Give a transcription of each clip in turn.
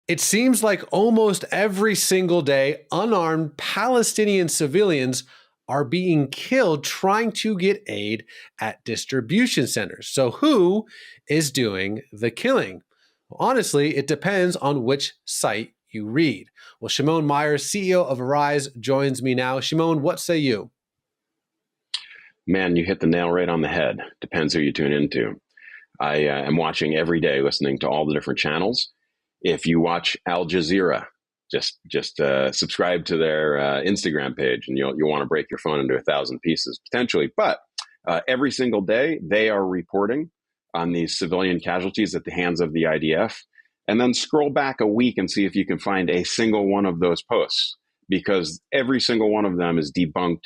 It seems like almost every single day, unarmed Palestinian civilians are being killed trying to get aid at distribution centers. So, who is doing the killing? Honestly, it depends on which site you read. Well, Shimon Myers, CEO of Arise, joins me now. Shimon, what say you? Man, you hit the nail right on the head. Depends who you tune into. I am watching every day, listening to all the different channels. If you watch Al Jazeera, just subscribe to their Instagram page, and you'll want to break your phone into 1,000 pieces potentially. But every single day, they are reporting on these civilian casualties at the hands of the IDF. And then scroll back a week and see if you can find a single one of those posts, because every single one of them is debunked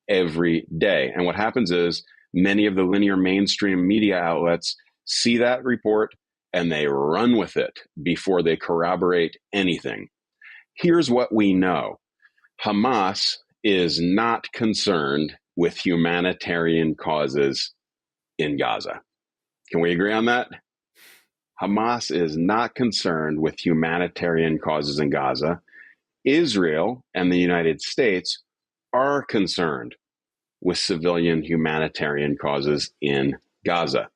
every day. And what happens is many of the linear mainstream media outlets see that report and they run with it before they corroborate anything. Here's what we know. Hamas is not concerned with humanitarian causes in Gaza. Can we agree on that? Hamas is not concerned with humanitarian causes in Gaza. Israel and the United States are concerned with civilian humanitarian causes in Gaza.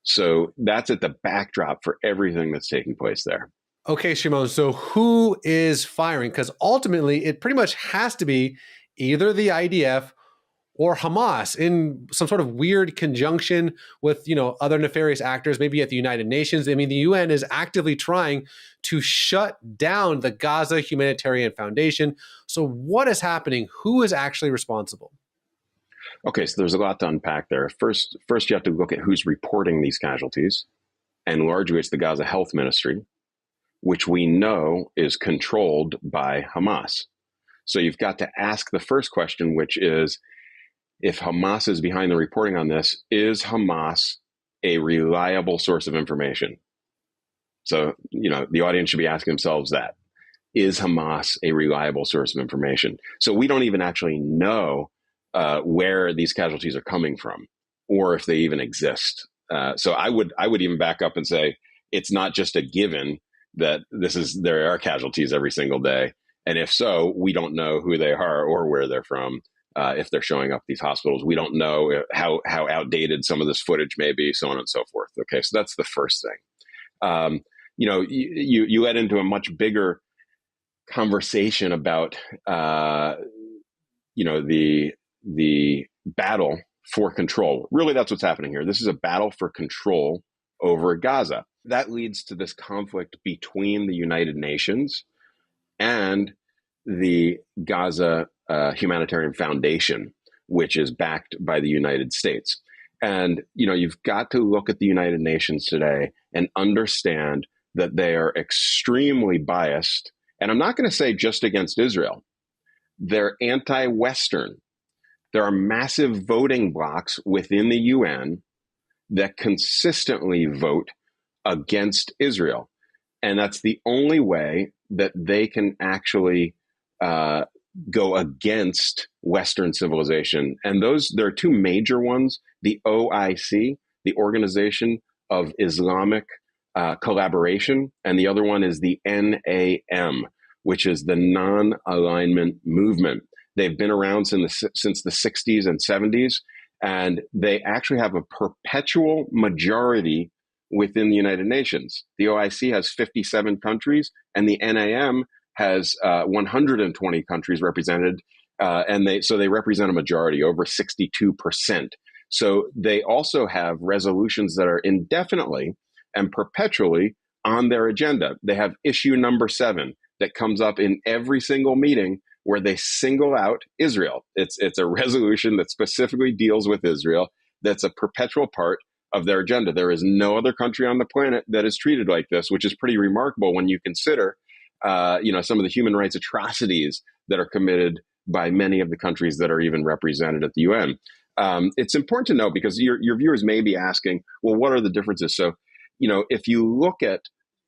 So that's at the backdrop for everything that's taking place there. Okay, Shimon, so who is firing? Because ultimately, it pretty much has to be either the IDF or Hamas in some sort of weird conjunction with, other nefarious actors, maybe at the United Nations. I mean, the UN is actively trying to shut down the Gaza Humanitarian Foundation. So what is happening? Who is actually responsible? Okay, so there's a lot to unpack there. First, you have to look at who's reporting these casualties. And largely, it's the Gaza Health Ministry, which we know is controlled by Hamas. So you've got to ask the first question, which is, if Hamas is behind the reporting on this, is Hamas a reliable source of information? So, the audience should be asking themselves that. Is Hamas a reliable source of information? So we don't even actually know where these casualties are coming from, or if they even exist. So I would even back up and say it's not just a given that there are casualties every single day, and if so, we don't know who they are or where they're from. If they're showing up at these hospitals, we don't know how outdated some of this footage may be, so on and so forth. Okay, so that's the first thing. You led into a much bigger conversation about the battle for control. Really, that's what's happening here. This is a battle for control over Gaza. That leads to this conflict between the United Nations and the Gaza Humanitarian Foundation, which is backed by the United States. And, you've got to look at the United Nations today and understand that they are extremely biased. And I'm not going to say just against Israel. They're anti-Western. There are massive voting blocs within the UN that consistently vote against Israel. And that's the only way that they can actually go against Western civilization. And there are two major ones: the OIC, the Organization of Islamic Collaboration, and the other one is the NAM, which is the Non-Alignment Movement. They've been around since the 60s and 70s, and they actually have a perpetual majority within the United Nations. The OIC has 57 countries, and the NAM has 120 countries represented, and they represent a majority, over 62%. So they also have resolutions that are indefinitely and perpetually on their agenda. They have issue number 7 that comes up in every single meeting, where they single out Israel. It's a resolution that specifically deals with Israel. That's a perpetual part of their agenda. There is no other country on the planet that is treated like this, which is pretty remarkable when you consider, some of the human rights atrocities that are committed by many of the countries that are even represented at the UN. It's important to know, because your viewers may be asking, well, what are the differences? So, if you look at,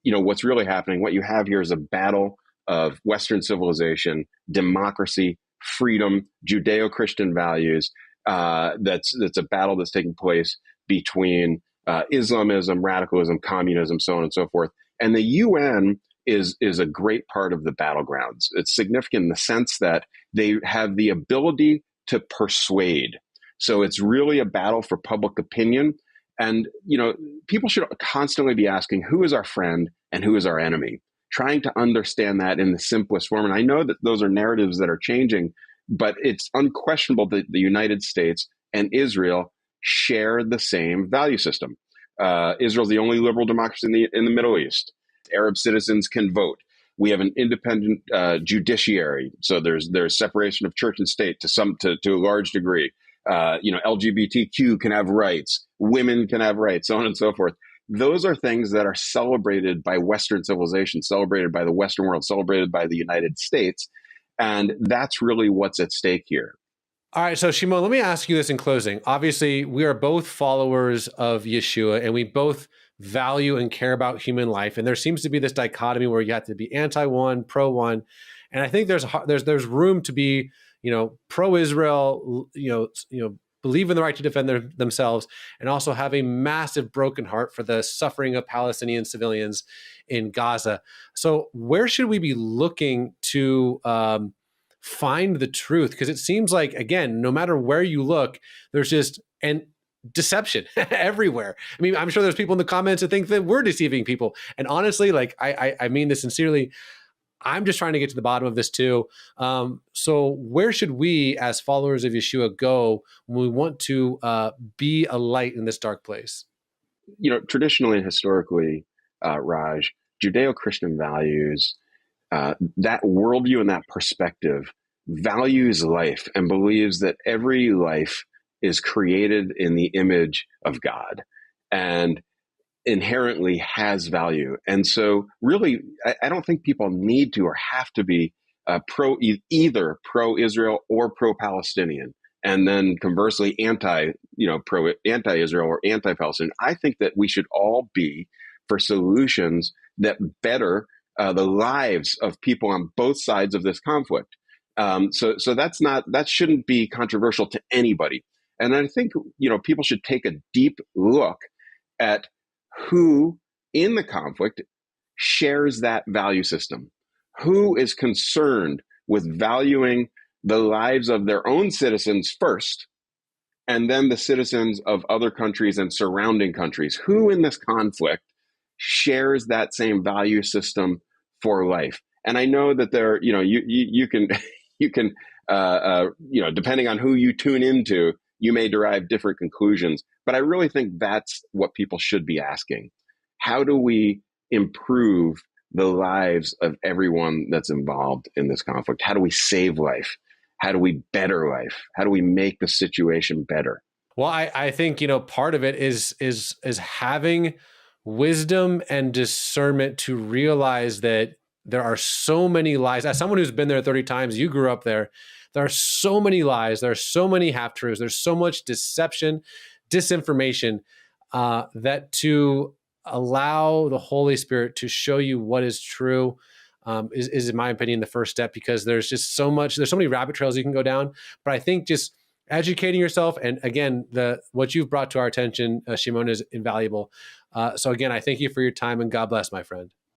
what's really happening, what you have here is a battle of Western civilization, democracy, freedom, Judeo-Christian values. That's a battle that's taking place between Islamism, radicalism, communism, so on and so forth. And the UN is a great part of the battlegrounds. It's significant in the sense that they have the ability to persuade. So it's really a battle for public opinion. And, people should constantly be asking, who is our friend and who is our enemy? Trying to understand that in the simplest form. And I know that those are narratives that are changing, but it's unquestionable that the United States and Israel share the same value system. Israel's the only liberal democracy in the Middle East. Arab citizens can vote. We have an independent judiciary, so there's separation of church and state to a large degree. LGBTQ can have rights, women can have rights, so on and so forth. Those are things that are celebrated by Western civilization, celebrated by the Western world, celebrated by the United States, and that's really what's at stake here. All right, so Shimon, let me ask you this in closing. Obviously, we are both followers of Yeshua, and we both value and care about human life. And there seems to be this dichotomy where you have to be anti-one, pro-one, and I think there's room to be, pro-Israel, believe in the right to defend themselves, and also have a massive broken heart for the suffering of Palestinian civilians in Gaza. So, where should we be looking to find the truth? Because it seems like, again, no matter where you look, there's just deception everywhere. I mean, I'm sure there's people in the comments that think that we're deceiving people. And honestly, like I mean this sincerely, I'm just trying to get to the bottom of this too. So where should we as followers of Yeshua go when we want to be a light in this dark place? Traditionally and historically, Raj, Judeo-Christian values, that worldview and that perspective values life and believes that every life is created in the image of God and inherently has value. And so really, I don't think people need to or have to be either pro-Israel or pro-Palestinian, and then conversely anti-Israel or anti-Palestinian. I think that we should all be for solutions that better the lives of people on both sides of this conflict. So that shouldn't be controversial to anybody. And I think, people should take a deep look at who in the conflict shares that value system, who is concerned with valuing the lives of their own citizens first, and then the citizens of other countries and surrounding countries, who in this conflict shares that same value system for life. And I know that there, you can, depending on who you tune into, you may derive different conclusions, but I really think that's what people should be asking. How do we improve the lives of everyone that's involved in this conflict? How do we save life? How do we better life? How do we make the situation better? Well, I think, part of it is having wisdom and discernment to realize that there are so many lies. As someone who's been there 30 times, you grew up there. There are so many lies. There are so many half-truths. There's so much deception, disinformation, that to allow the Holy Spirit to show you what is true is, in my opinion, the first step, because there's just there's so many rabbit trails you can go down. But I think just educating yourself, and again, what you've brought to our attention, Shimon, is invaluable. So again, I thank you for your time, and God bless, my friend.